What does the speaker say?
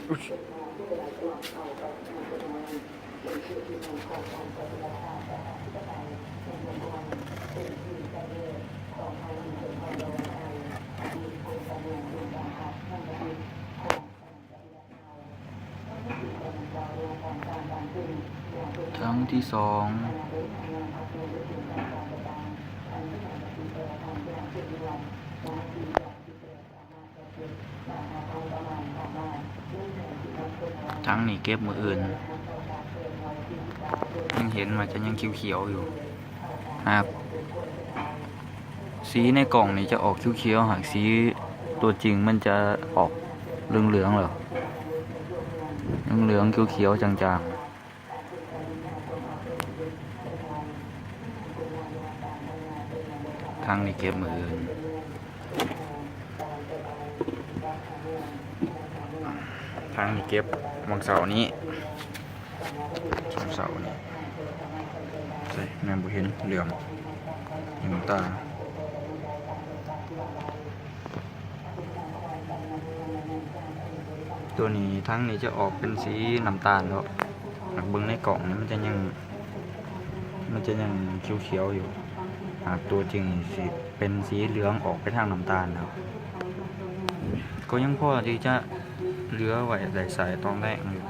อุ๊ยครั้งที่สองทั้งนี่เก็บมืออื่นยังเห็นว่าจะยังเขียวๆอยู่ครับสีในกล่องนี่จะออกเขียวๆหากสีตัวจริงมันจะออกเหลืองๆเหรอเหลืองๆเขียวๆจางๆทั้งนี่เก็บมืออื่นทั้งนี่เก็บวันเสาร์นี้เสาร์นี้ใส่แม่บุเห็นเหลืองเห็นตาตัวนี้ทั้งนี้จะออกเป็นสีน้ำตาลแล้วหากเบิ้งในกล่องนี้มันจะยังเขียวๆอยู่หากตัวจริงสีเป็นสีเหลืองออกไปทางน้ำตาลครับก็ยังพอที่จะเหลือไว้ใส่ตอนแรกอยู่